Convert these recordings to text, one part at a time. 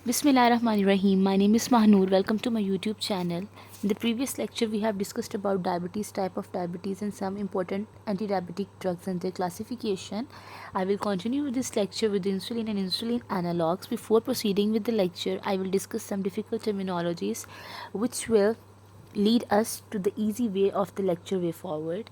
Bismillahirrahmanirrahim. My name is Mahnoor. Welcome to my YouTube channel. In the previous lecture, we have discussed about diabetes, type of diabetes, and some important anti-diabetic drugs and their classification. I will continue with this lecture with insulin and insulin analogs. Before proceeding with the lecture, I will discuss some difficult terminologies which will lead us to the easy way of the lecture way forward.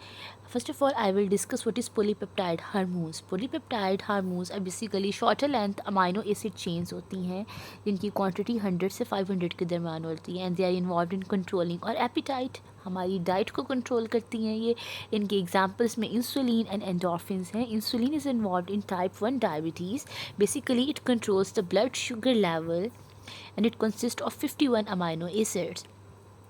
First of all, I will discuss what is polypeptide hormones. Polypeptide hormones are basically shorter length amino acid chains होती हैं जिनकी quantity 100 से 500 के दरमियान होती है and they are involved in controlling और appetite हमारी डाइट को कंट्रोल करती हैं ये. इनके एग्जांपल्स में इंसुलिन एंड एंडोर्फिन्स हैं. Insulin is involved in type 1 diabetes. Basically it controls the blood sugar level and it consist of 51 amino acids.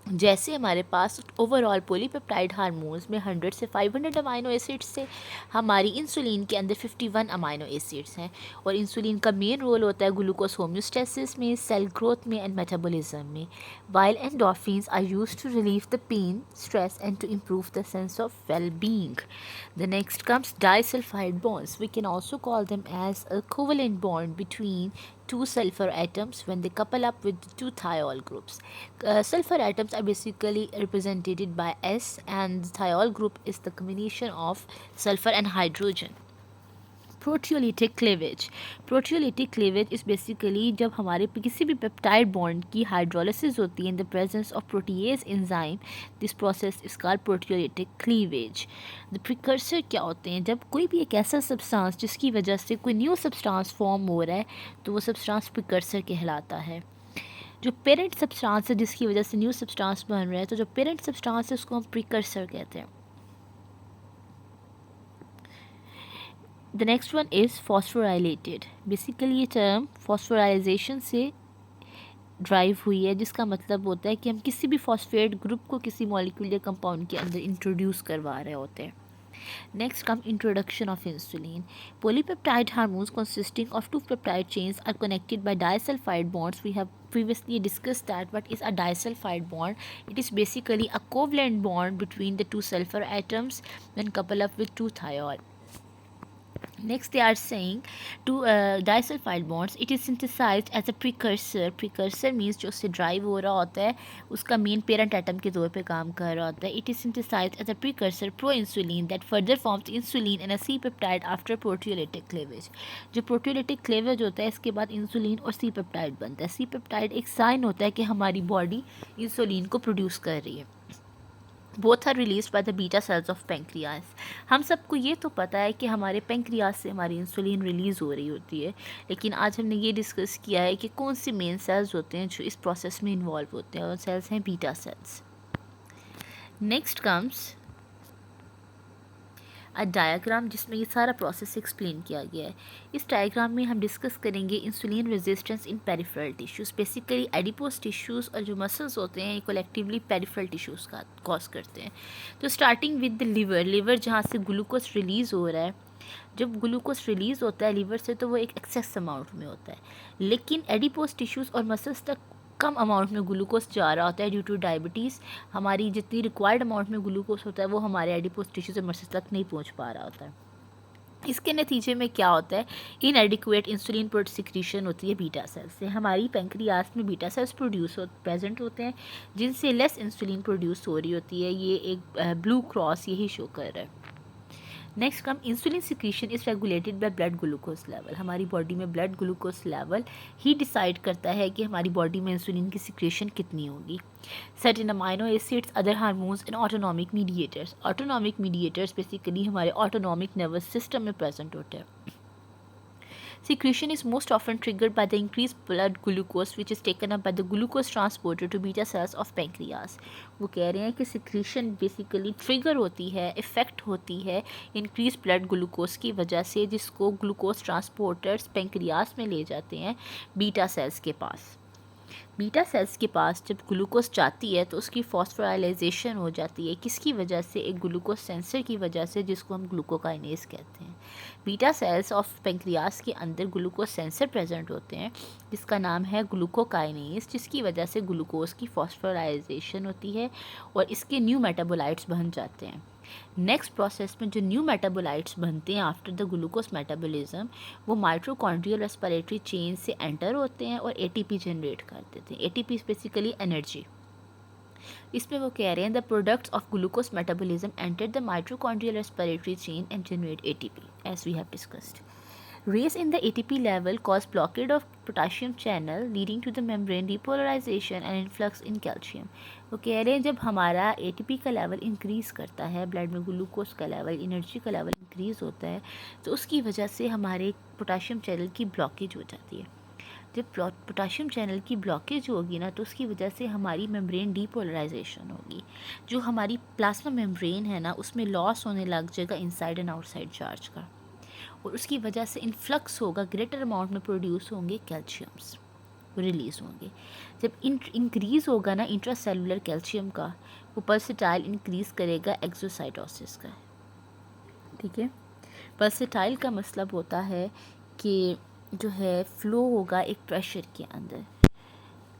जैसे हमारे पास ओवरऑल पॉलीपेप्टाइड हार्मोन्स में 100 से 500 अमाइनो एसिड्स से हमारी इंसुलिन के अंदर 51 अमाइनो एसिड्स हैं और इंसुलिन का मेन रोल होता है ग्लूकोज होम्योस्टेसिस में, सेल ग्रोथ में एंड मेटाबॉलिज्म में. While endorphins are used to relieve the pain, stress and to improve the sense of well-being. The next comes disulfide bonds. We can also call them as a covalent bond between two sulfur atoms when they couple up with two thiol groups. Sulfur atoms are basically represented by S and the thiol group is the combination of sulfur and hydrogen. Proteolytic cleavage. Proteolytic cleavage is basically जब हमारे किसी भी peptide bond की hydrolysis होती है in the presence of protease enzyme. This process is called proteolytic cleavage. The precursor क्या होते हैं? जब कोई भी एक ऐसा सब्सटेंस जिसकी वजह से कोई न्यू सब्सटेंस फॉर्म हो रहा है तो वो सब्सटेंस प्रिकर्सर कहलाता है. जो पेरेंट सब्सटेंस है जिसकी वजह से न्यू सब्सटेंस बन रहा है तो जो पेरेंट सब्सटेंस है उसको हम प्रिकर्सर कहते हैं. The next one is phosphorylated. Basically ये टर्म फॉस्फोराइजेशन से ड्राइव हुई है जिसका मतलब होता है कि हम किसी भी फॉस्फेट ग्रुप को किसी मॉलिक्यूलर कंपाउंड के अंदर इंट्रोड्यूस करवा रहे होते हैं. Next come introduction of insulin. Polypeptide hormones consisting of two peptide chains are connected by disulfide bonds. We have previously discussed that. What is a disulfide bond? It is basically a covalent bond between the two sulfur atoms when coupled up with two thiol. Next they are saying to disulfide bonds it is synthesized as a precursor. Precursor means जो उससे drive हो रहा होता है उसका main parent atom के तौर पे काम कर रहा होता है. It is synthesized as a precursor pro-insulin that further forms insulin and a C-peptide after proteolytic cleavage. जो proteolytic cleavage होता है इसके बाद इंसुलिन और C-peptide बनता है. C-peptide एक साइन होता है कि हमारी बॉडी इंसुलिन को प्रोड्यूस कर रही है. Both are release by the beta cells of pancreas. हम सबको ये तो पता है कि हमारे पेंक्रियास से हमारी इंसुलिन रिलीज़ हो रही होती है, लेकिन आज हमने ये डिस्कस किया है कि कौन से मेन सेल्स होते हैं जो इस प्रोसेस में इन्वॉल्व होते हैं और सेल्स हैं beta cells. Next comes a diagram जिसमें ये सारा प्रोसेस एक्सप्लेन किया गया है. इस डायग्राम में हम डिस्कस करेंगे insulin resistance in peripheral tissues. Basically adipose tissues और जो मसल्स होते हैं ये कलेक्टिवली पेरिफेरल टिश्यूज़ का कॉज करते हैं. तो starting with the liver. Liver जहाँ से ग्लूकोज रिलीज़ हो रहा है, जब ग्लूकोज रिलीज़ होता है लिवर से तो वो एक एक्सेस अमाउंट में होता है, लेकिन एडिपोज टिश्यूज़ और मसल्स तक कम अमाउंट में ग्लूकोज जा रहा होता है ड्यू टू डायबिटीज़. हमारी जितनी रिक्वायर्ड अमाउंट में ग्लूकोज होता है वो हमारे एडिपोज टिश्यूज और मसल्स तक नहीं पहुंच पा रहा होता है. इसके नतीजे में क्या होता है? इनएडिक्वेट इंसुलिन सिक्रीशन होती है बीटा सेल्स से. हमारी पेंक्रियास में बीटा सेल्स प्रेजेंट होते हैं जिनसे लेस इंसुलिन प्रोड्यूस हो रही होती है. ये एक ब्लू क्रॉस यही शो कर रहा है. Next come insulin secretion is regulated by blood glucose level. हमारी बॉडी में ब्लड ग्लूकोज लेवल ही डिसाइड करता है कि हमारी बॉडी में इंसुलिन की सिक्रेशन कितनी होगी. Certain amino acids, other hormones and autonomic mediators. Autonomic mediators basically हमारे ऑटोनॉमिक नर्वस सिस्टम में प्रेजेंट होते हैं. Secretion is most often triggered by the increased blood glucose which is taken up by the glucose transporter to beta cells of pancreas. वो कह रहे हैं कि secretion basically trigger होती है, effect होती है increased blood glucose की वजह से जिसको glucose transporters pancreas में ले जाते हैं बीटा सेल्स के पास. बीटा सेल्स के पास जब ग्लूकोज जाती है तो उसकी फॉस्फोराइलेशन हो जाती है. किसकी वजह से? एक ग्लूकोज सेंसर की वजह से जिसको हम ग्लूकोकाइनेज कहते हैं. बीटा सेल्स ऑफ पेंक्रियास के अंदर ग्लूकोज सेंसर प्रेजेंट होते हैं जिसका नाम है ग्लूकोकाइनेज, जिसकी वजह से ग्लूकोज की फॉस्फोराइलेशन होती है और इसके न्यू मेटाबोलाइट्स बन जाते हैं. नेक्स्ट प्रोसेस में जो न्यू मेटाबोलाइट्स बनते हैं आफ्टर द ग्लूकोज मेटाबॉलिज्म, वो माइटोकॉन्ड्रियल रेस्पिरेटरी चेन से एंटर होते हैं और एटीपी जनरेट कर देते हैं। ATP basically energy. इसमें वो कह रहे हैं the products of glucose metabolism enter the mitochondrial respiratory chain and generate ATP as we have discussed. Raise in the ATP level cause blockade of potassium channel leading to the membrane depolarization and influx in calcium। वो कह रहे हैं जब हमारा ATP का level increase करता है, blood में ग्लूकोज का लेवल, एनर्जी का लेवल इंक्रीज़ होता है, तो उसकी वजह से हमारे पोटाशियम चैनल की ब्लॉकेज हो जाती है। जब पोटाशियम चैनल की ब्लॉकेज होगी ना, तो उसकी वजह से हमारी मेम्ब्रेन डीपोलराइजेशन होगी। जो हमारी प्लाज्मा मेम्ब्रेन है ना, उसमें लॉस होने लग जाएगा इनसाइड एंड आउटसाइड चार्ज का, और उसकी वजह से इन्फ्लक्स होगा, ग्रेटर अमाउंट में प्रोड्यूस होंगे कैल्शियम्स, रिलीज़ होंगे। जब इंक्रीज़ होगा ना इंट्रासेलुलर कैल्शियम का, वो पल्सेटाइल इंक्रीज़ करेगा एक्सोसाइटोसिस का। ठीक है, पल्सेटाइल का मतलब होता है कि जो है फ्लो होगा एक प्रेशर के अंदर।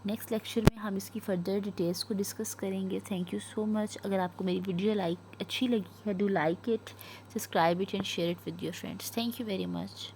नेक्स्ट लेक्चर में हम इसकी फर्दर डिटेल्स को डिस्कस करेंगे। Thank you so much. अगर आपको मेरी वीडियो अच्छी लगी है, do like it, subscribe it and share it with your friends. Thank you very much.